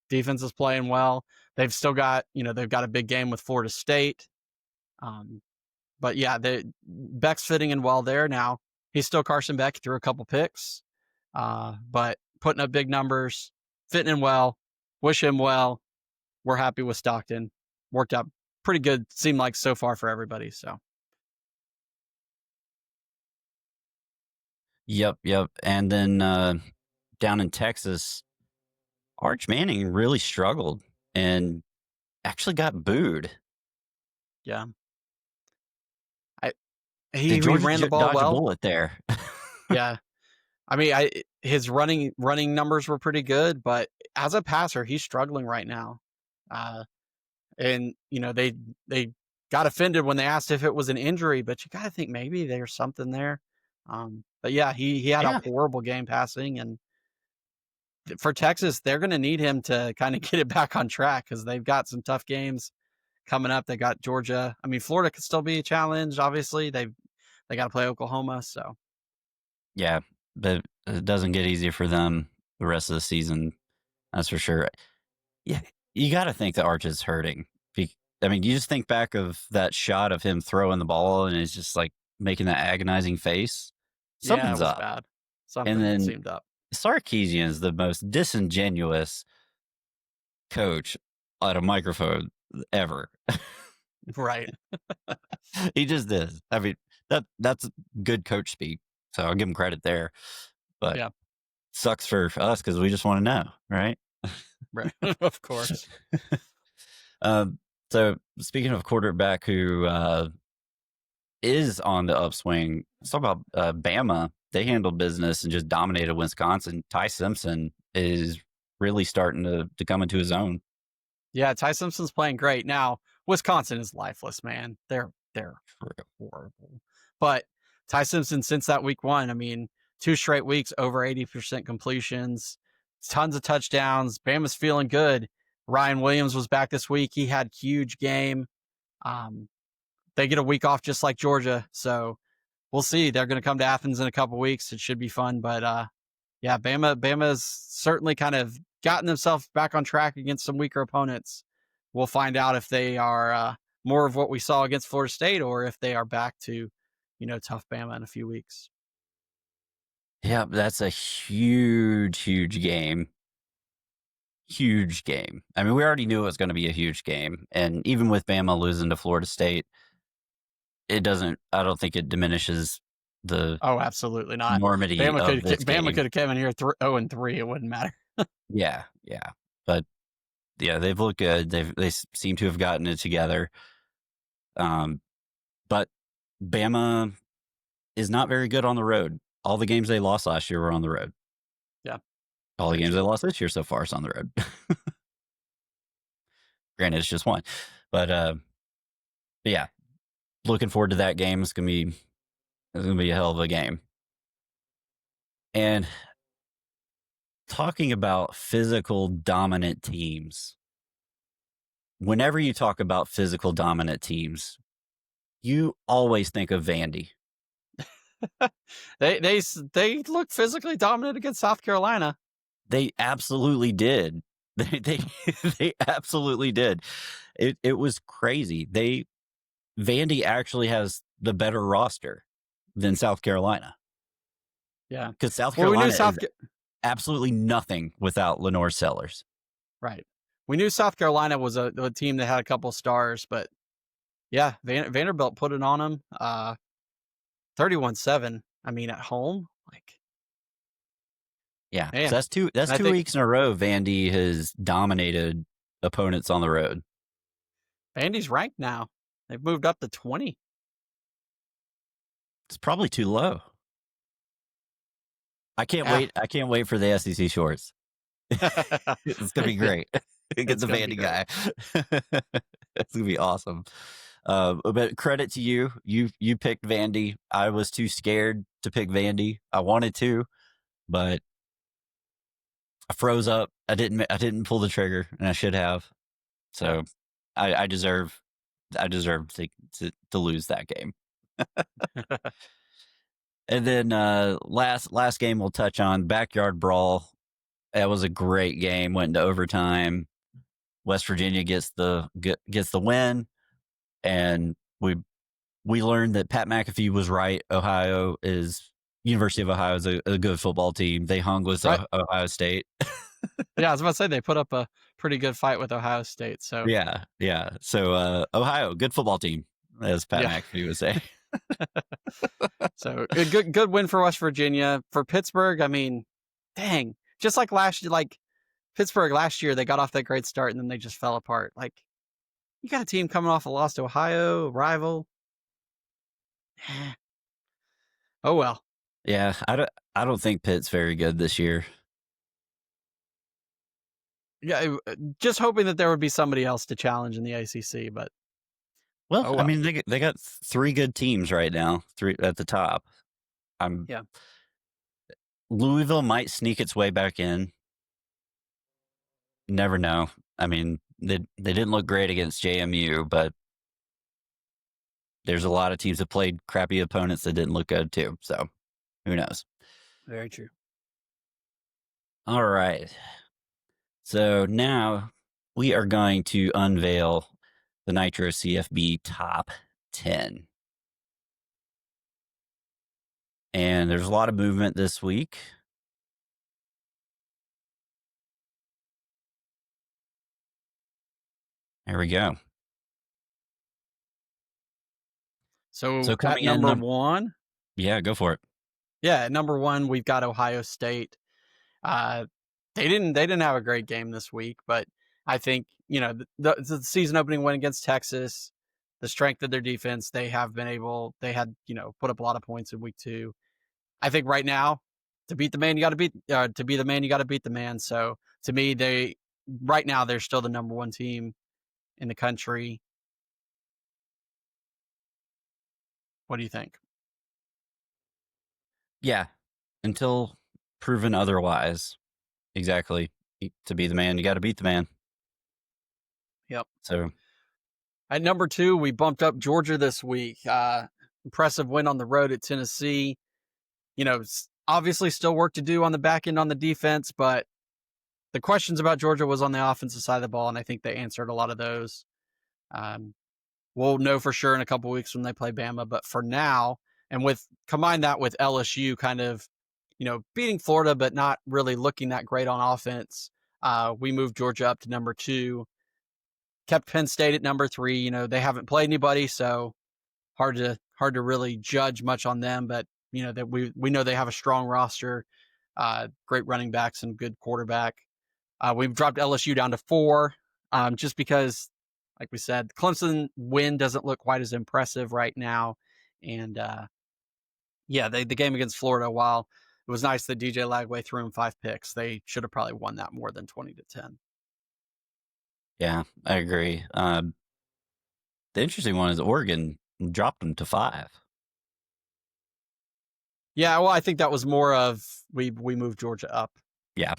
Defense is playing well. They've still got, they've got a big game with Florida State. But yeah, Beck's fitting in well there now. he's still Carson Beck. He threw a couple picks, but putting up big numbers, fitting in well. Wish him well. We're happy with Stockton. Worked out pretty good. Seemed like so far for everybody. So. Yep. And then down in Texas, Arch Manning really struggled and actually got booed. Yeah. Did He Georgia ran the ball dodge a well. bullet there? Yeah. I mean, his running numbers were pretty good, but as a passer, he's struggling right now. And they got offended when they asked if it was an injury, but you got to think maybe there's something there. But yeah, he had a Yeah. horrible game passing, and for Texas, they're going to need him to kind of get it back on track because they've got some tough games coming up. They got Georgia. I mean, Florida could still be a challenge. Obviously, they got to play Oklahoma. So Yeah, but it doesn't get easier for them the rest of the season. That's for sure. Yeah, you got to think that Arch is hurting. I mean, you just think back of that shot of him throwing the ball and it's just like making that agonizing face. yeah, it Something's was up. bad. And Something then seemed up. Sarkisian is the most disingenuous coach at a microphone ever. Right. He just is. I mean, that's good coach speak. So I'll give him credit there. But Yeah. sucks for us because we just want to know, right? Right. Of course. So speaking of quarterback who is on the upswing, let's talk about Bama. They handled business and just dominated Wisconsin. Ty Simpson is really starting to come into his own. Yeah, Ty Simpson's playing great. Now, Wisconsin is lifeless, man. They're horrible. But Ty Simpson, since that week one, I mean, 2 straight weeks, over 80% completions, tons of touchdowns. Bama's feeling good. Ryan Williams was back this week. He had huge game. They get a week off just like Georgia. So we'll see. They're going to come to Athens in a couple weeks. It should be fun. But yeah, Bama's certainly kind of gotten themselves back on track against some weaker opponents. We'll find out if they are more of what we saw against Florida State or if they are back to, tough Bama in a few weeks. Yeah, that's a huge game. Huge game. I mean, we already knew it was going to be a huge game. And even with Bama losing to Florida State, I don't think it diminishes the absolutely not. enormity Bama of this game. could have come in here 0-3. It wouldn't matter. Yeah. But yeah, they've looked good. They seem to have gotten it together. But Bama is not very good on the road. All the games they lost last year were on the road. Yeah. All the games they lost this year so far is on the road. Granted, it's just one. But yeah, looking forward to that game. It's gonna be a hell of a game. And talking about physical dominant teams, whenever you talk about physical dominant teams, you always think of Vandy. They look physically dominant against South Carolina. They absolutely did. They absolutely did. It was crazy. Vandy actually has the better roster than South Carolina. Yeah, because South Carolina is absolutely nothing without Lenore Sellers. Right. We knew South Carolina was a team that had a couple stars, but yeah, Vanderbilt put it on them. 31-7. I mean, at home, yeah. Man. So that's 2 weeks in a row Vandy has dominated opponents on the road. Vandy's ranked now. They've moved up to 20. It's probably too low. I can't wait. I can't wait for the SEC shorts. It's gonna be great. Get the Vandy guy. It's gonna be awesome. But credit to you. You picked Vandy. I was too scared to pick Vandy. I wanted to, but I froze up. I didn't pull the trigger, and I should have. So I deserve to lose that game. And then last game we'll touch on, Backyard Brawl. That was a great game. Went into overtime. West Virginia gets the win, and we learned that Pat McAfee was right. Ohio is University of Ohio is a good football team. They hung with Right. Ohio State. Yeah, I was about to say they put up a pretty good fight with Ohio State. So Yeah. So Ohio, good football team, as Pat yeah, McAfee would say. so a good win for West Virginia. For Pittsburgh, I mean, dang, just like last year, like Pittsburgh last year, they got off that great start and then they just fell apart. Like you got a team coming off a loss to Ohio, a rival. Oh well. Yeah, I don't think Pitt's very good this year. Yeah, just hoping that there would be somebody else to challenge in the ACC, but Well, oh I well. mean, they got three good teams right now, three at the top. I'm Yeah. Louisville might sneak its way back in. Never know. I mean, they didn't look great against JMU, but there's a lot of teams that played crappy opponents that didn't look good too. So who knows? Very true. All right. So now we are going to unveil the Nitro CFB top 10. And there's a lot of movement this week. There we go. So at coming number in, one, yeah, go for it. yeah, at number one, we've got Ohio State. Uh, they didn't have a great game this week, but I think the season opening win against Texas, the strength of their defense, they had put up a lot of points in week 2. I think right now to beat the man, you got to beat to be the man, you got to beat the man. So to me, right now they're still the number one team in the country. What do you think? Yeah, until proven otherwise. Exactly. To be the man, you got to beat the man. Yep. So At number 2, we bumped up Georgia this week. Impressive win on the road at Tennessee. Obviously still work to do on the back end on the defense, but the questions about Georgia was on the offensive side of the ball, and I think they answered a lot of those. We'll know for sure in a couple weeks when they play Bama, but for now, and combine that with LSU kind of, beating Florida, but not really looking that great on offense. We moved Georgia up to number 2, kept Penn State at number 3. They haven't played anybody, so hard to really judge much on them, but that we know they have a strong roster, great running backs and good quarterback. We've dropped LSU down to 4, just because, like we said, the Clemson win doesn't look quite as impressive right now. And the game against Florida, while it was nice that DJ Lagway threw him 5 picks, they should have probably won that more than 20-10. yeah, I agree. The interesting one is Oregon dropped them to 5. Yeah, well, I think that was more of we moved Georgia up. Yeah.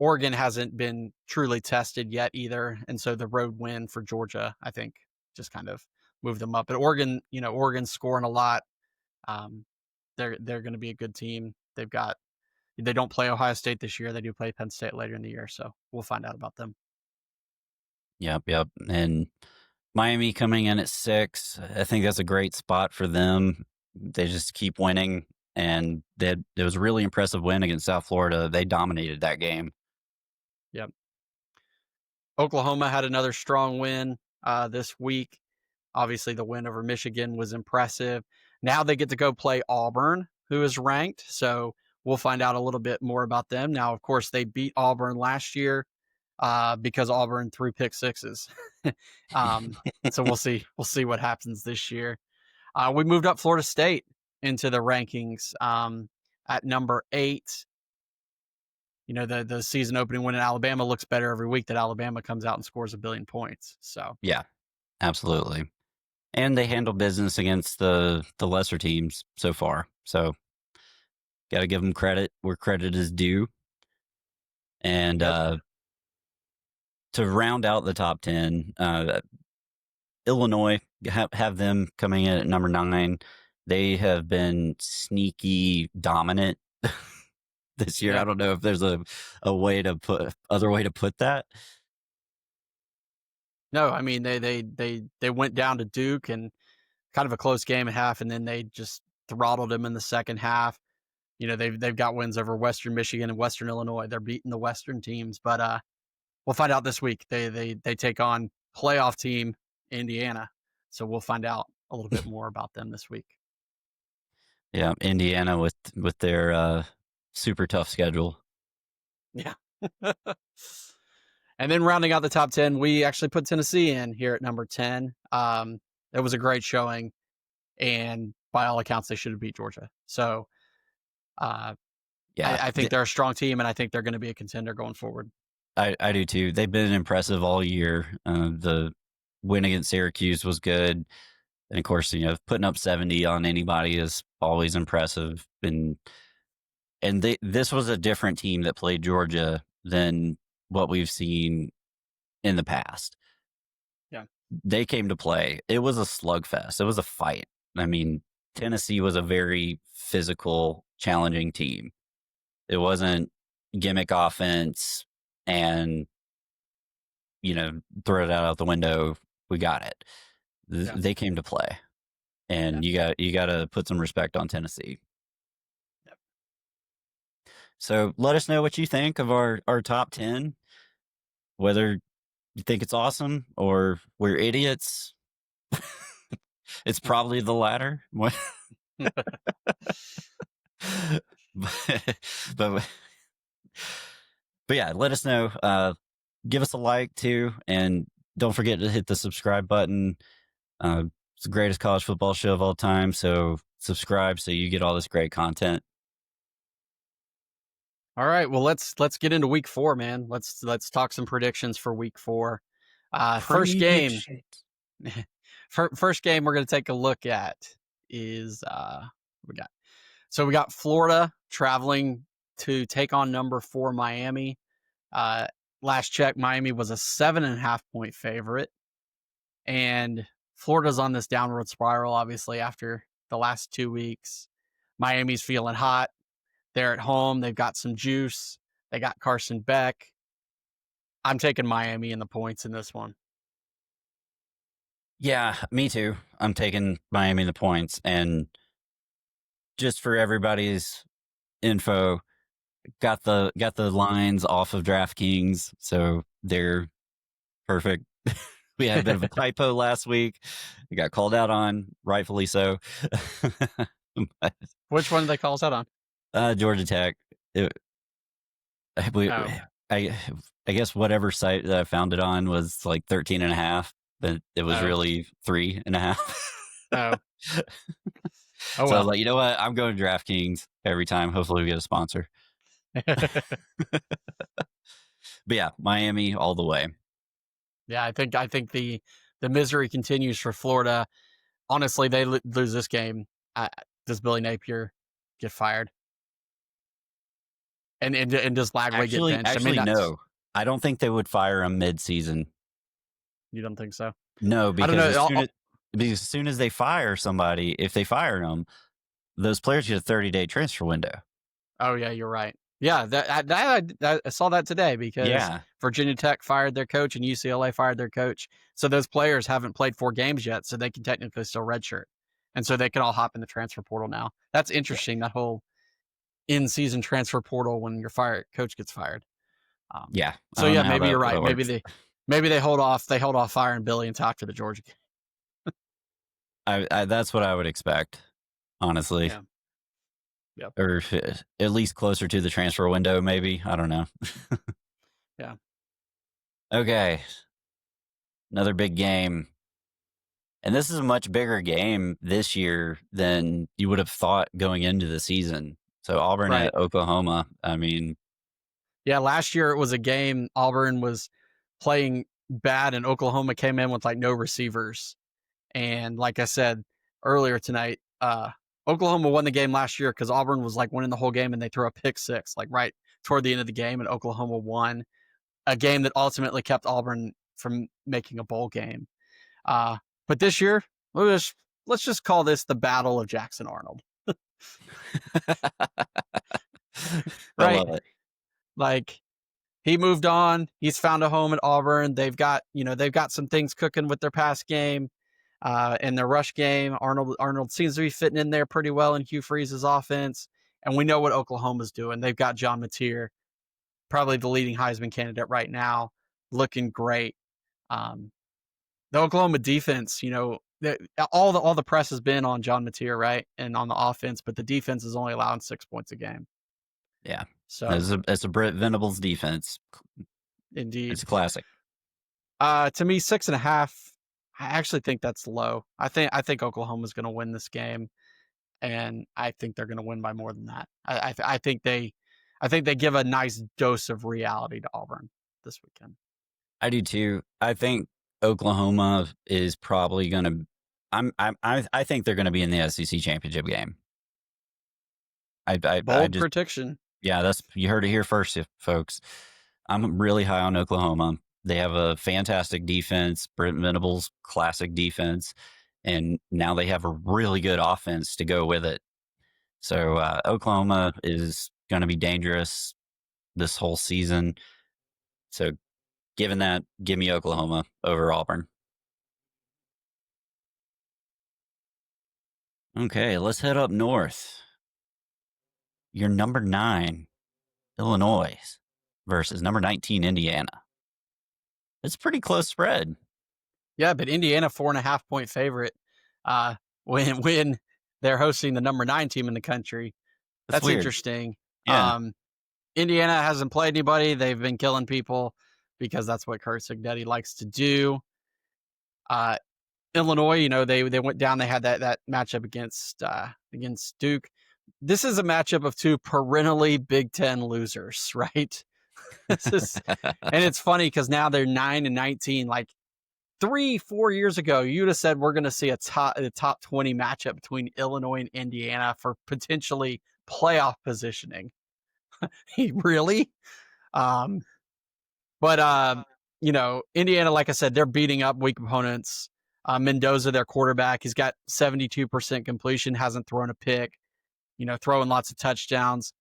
Oregon hasn't been truly tested yet either, and so the road win for Georgia, I think, just kind of moved them up. But Oregon's scoring a lot. They're going to be a good team. They don't play Ohio State this year. They do play Penn State later in the year, so we'll find out about them. Yep. And Miami coming in at 6. I think that's a great spot for them. They just keep winning, and it was a really impressive win against South Florida. They dominated that game. Yep. Oklahoma had another strong win this week. Obviously, the win over Michigan was impressive. Now they get to go play Auburn, who is ranked. So we'll find out a little bit more about them. Now, of course, they beat Auburn last year because Auburn threw pick sixes. So we'll see. We'll see what happens this year. We moved up Florida State into the rankings at number 8. The season opening win in Alabama looks better every week that Alabama comes out and scores 1 billion points. So Yeah, absolutely. And they handle business against the lesser teams so far. So got to give them credit where credit is due. And yep. To round out the top 10, Illinois, have them coming in at number 9. They have been sneaky dominant this year. Yep. I don't know if there's a way to put that. No, I mean they went down to Duke and kind of a close game at half, and then they just throttled them in the second half. They've got wins over Western Michigan and Western Illinois. They're beating the Western teams, but we'll find out this week. They take on playoff team Indiana, so we'll find out a little bit more about them this week. Yeah, Indiana with their super tough schedule. Yeah. And then rounding out the top 10, we actually put Tennessee in here at number 10. It was a great showing, and by all accounts, they should have beat Georgia. So, I think they're a strong team, and I think they're going to be a contender going forward. I do too. They've been impressive all year. The win against Syracuse was good. And of course, putting up 70 on anybody is always impressive. And this was a different team that played Georgia than what we've seen in the past. Yeah. They came to play. It was a slugfest. It was a fight. I mean, Tennessee was a very physical, challenging team. It wasn't gimmick offense and, throw it out the window. We got it. Yeah. They came to play. And you got to put some respect on Tennessee. Yep. So let us know what you think of our top 10, whether you think it's awesome or we're idiots. It's probably the latter. but yeah, let us know. Give us a like too, and don't forget to hit the subscribe button. It's the greatest college football show of all time, so subscribe so you get all this great content. All right, well let's get into week 4, man. Let's talk some predictions for week 4. First game we're going to take a look at is we got Florida traveling to take on number 4 Miami. Last check, Miami was a 7.5 point favorite, and Florida's on this downward spiral, obviously, after the last 2 weeks. Miami's feeling hot. They're at home. They've got some juice. They got Carson Beck. I'm taking Miami in the points in this one. Yeah, me too. I'm taking Miami in the points. And just for everybody's info, got the lines off of DraftKings, so they're perfect. We had a bit of a typo last week. We got called out on, rightfully so. Which one did they call us out on? Georgia Tech. I guess whatever site that I found it on was like 13.5, but it was really 3.5. Oh. So I was like, you know what? I'm going to DraftKings every time. Hopefully we get a sponsor. But yeah, Miami all the way. Yeah, I think the misery continues for Florida. Honestly, they lose this game. Does Billy Napier get fired? And does Lagway get benched? Actually, no. I don't think they would fire him mid-season. You don't think so? No, because as soon as they fire somebody, if they fire them, those players get a 30-day transfer window. Oh yeah, you're right. Yeah, I saw that today because Virginia Tech fired their coach and UCLA fired their coach. So those players haven't played 4 games yet, so they can technically still redshirt. And so they can all hop in the transfer portal now. That's interesting, that whole in-season transfer portal when your coach gets fired. So yeah, maybe you're right. Maybe they hold off firing Billy until after the Georgia game. That's what I would expect, honestly. Yeah. Yep. Or at least closer to the transfer window, maybe. I don't know. Yeah. Okay. Another big game. And this is a much bigger game this year than you would have thought going into the season. So Auburn at Oklahoma. I mean, yeah, last year it was a game Auburn was playing bad and Oklahoma came in with like no receivers. And like I said earlier tonight, Oklahoma won the game last year because Auburn was like winning the whole game and they threw a pick 6 like right toward the end of the game, and Oklahoma won a game that ultimately kept Auburn from making a bowl game. But this year, let's just call this the Battle of Jackson Arnold. I love it. Like, he moved on. He's found a home at Auburn. They've got some things cooking with their pass game. in their rush game. Arnold seems to be fitting in there pretty well in Hugh Freeze's offense. And we know what Oklahoma's doing. They've got John Mateer, probably the leading Heisman candidate right now, looking great. The Oklahoma defense, all the press has been on John Mateer, right, and on the offense, but the defense is only allowing 6 points a game. Yeah, So it's a Brett Venables defense. indeed, It's classic. To me, 6.5. I actually think that's low. I think Oklahoma's going to win this game, and I think they're going to win by more than that. I think they give a nice dose of reality to Auburn this weekend. I do too. I think Oklahoma is probably going to. I think they're going to be in the SEC championship game. Bold prediction. Yeah, you heard it here first, folks. I'm really high on Oklahoma. They have a fantastic defense, Brent Venables' classic defense, and now they have a really good offense to go with it. So Oklahoma is going to be dangerous this whole season. So given that, give me Oklahoma over Auburn. Okay, let's head up north. Your number 9, Illinois, versus number 19, Indiana. It's a pretty close spread. Yeah, but Indiana 4.5 point favorite when they're hosting the number 9 team in the country. That's interesting. Yeah. Indiana hasn't played anybody. They've been killing people because that's what Kurt Signetti likes to do. Illinois, they went down. They had that matchup against Duke. This is a matchup of two perennially Big Ten losers, right? And it's funny because now they're 9-19. Like 3-4 years ago, you'd have said we're going to see a top 20 matchup between Illinois and Indiana for potentially playoff positioning. Really? But Indiana, like I said, they're beating up weak opponents. Mendoza, their quarterback, he's got 72% completion, hasn't thrown a pick, throwing lots of touchdowns.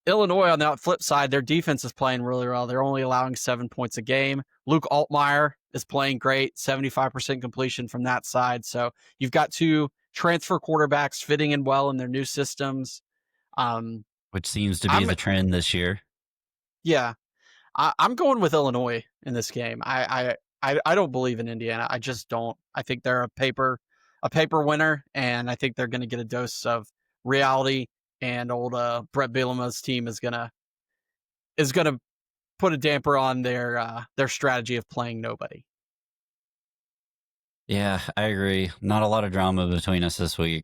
Illinois, on the flip side, their defense is playing really well. They're only allowing 7 points a game. Luke Altmaier is playing great, 75% completion from that side. So you've got two transfer quarterbacks fitting in well in their new systems. Which seems to be the trend this year. Yeah. I'm going with Illinois in this game. I don't believe in Indiana. I just don't. I think they're a paper winner, and I think they're going to get a dose of reality. And old Brett Bielema's team is gonna put a damper on their strategy of playing nobody. Yeah, I agree. Not a lot of drama between us this week.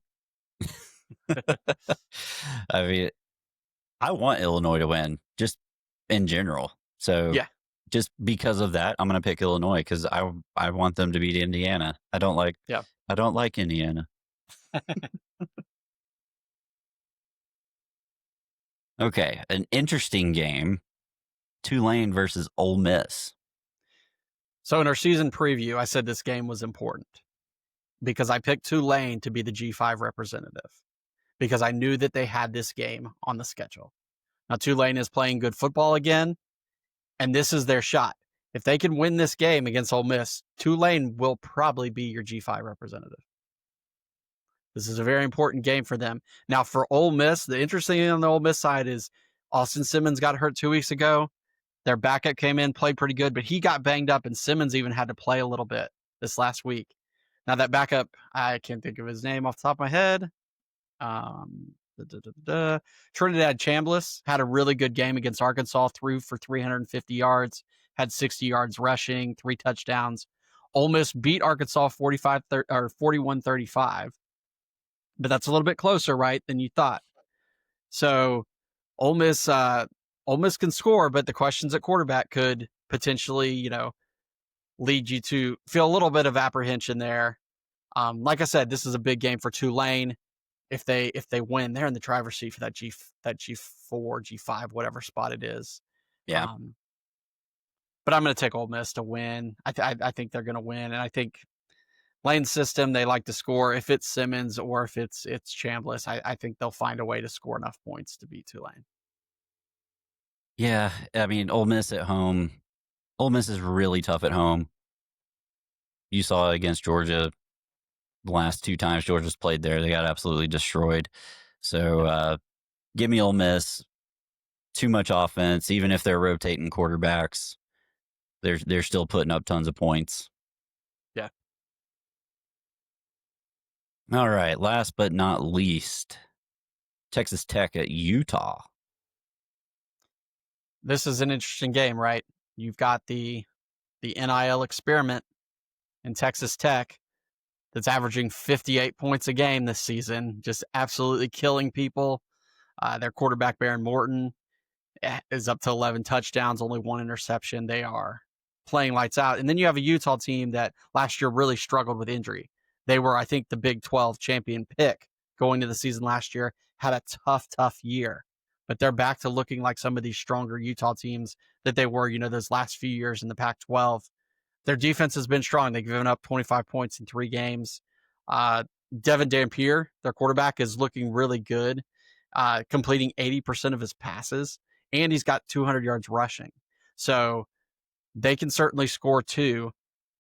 I mean, I want Illinois to win, just in general. So yeah, just because of that, I'm going to pick Illinois because I want them to beat Indiana. I don't like Indiana. Okay, an interesting game, Tulane versus Ole Miss. So in our season preview, I said this game was important because I picked Tulane to be the G5 representative because I knew that they had this game on the schedule. Now, Tulane is playing good football again, and this is their shot. If they can win this game against Ole Miss, Tulane will probably be your G5 representative. This is a very important game for them. Now, for Ole Miss, the interesting thing on the Ole Miss side is Austin Simmons got hurt 2 weeks ago. Their backup came in, played pretty good, but he got banged up, and Simmons even had to play a little bit this last week. Now, that backup, I can't think of his name off the top of my head. Trinidad Chambliss had a really good game against Arkansas, threw for 350 yards, had 60 yards rushing, 3 touchdowns. Ole Miss beat Arkansas 41-35, but that's a little bit closer, right, than you thought. So Ole Miss can score, but the questions at quarterback could potentially, lead you to feel a little bit of apprehension there. Like I said, this is a big game for Tulane. If they win, they're in the driver's seat for that G4, G5, whatever spot it is. Yeah. But I'm going to take Ole Miss to win. I think they're going to win, and I think Lane's system, they like to score. If it's Simmons or if it's Chambliss, I think they'll find a way to score enough points to beat Tulane. Yeah, I mean, Ole Miss at home. Ole Miss is really tough at home. You saw it against Georgia. the last 2 times Georgia's played there. They got absolutely destroyed. So give me Ole Miss. Too much offense. Even if they're rotating quarterbacks, they're still putting up tons of points. Yeah. All right. Last but not least, Texas Tech at Utah. This is an interesting game, right? You've got the NIL experiment in Texas Tech that's averaging 58 points a game this season, just absolutely killing people. Their quarterback, Baron Morton, is up to 11 touchdowns, only 1 interception. They are playing lights out. And then you have a Utah team that last year really struggled with injury. They were, I think, the Big 12 champion pick going into the season last year, had a tough year. But they're back to looking like some of these stronger Utah teams that they were, those last few years in the Pac 12. Their defense has been strong. They've given up 25 points in 3 games. Devin Dampier, their quarterback, is looking really good, completing 80% of his passes, and he's got 200 yards rushing. So they can certainly score too.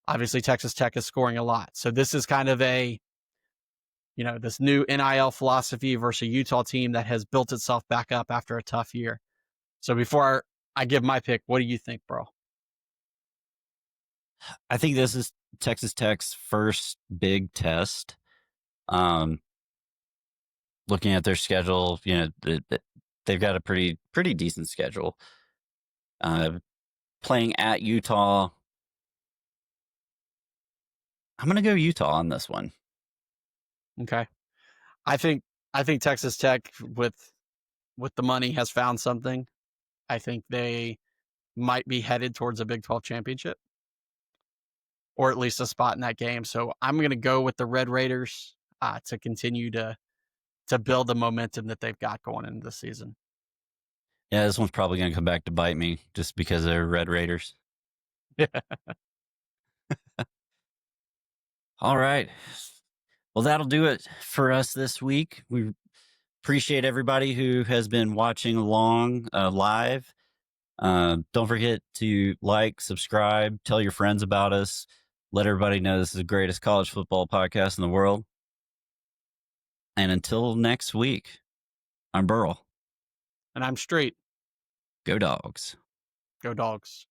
Obviously, Texas Tech is scoring a lot. So this is kind of this new NIL philosophy versus a Utah team that has built itself back up after a tough year. So before I give my pick, what do you think, bro? I think this is Texas Tech's first big test. Looking at their schedule, they've got a pretty decent schedule. Playing at Utah, I'm going to go Utah on this one. Okay, I think Texas Tech with the money has found something. I think they might be headed towards a Big 12 championship, or at least a spot in that game. So I'm going to go with the Red Raiders to continue to build the momentum that they've got going into the season. Yeah, this one's probably going to come back to bite me just because they're Red Raiders. Yeah. All right. Well, that'll do it for us this week. We appreciate everybody who has been watching along live. Don't forget to like, subscribe, tell your friends about us. Let everybody know this is the greatest college football podcast in the world. And until next week, I'm Burl. And I'm Streit. Go Dogs. Go Dogs.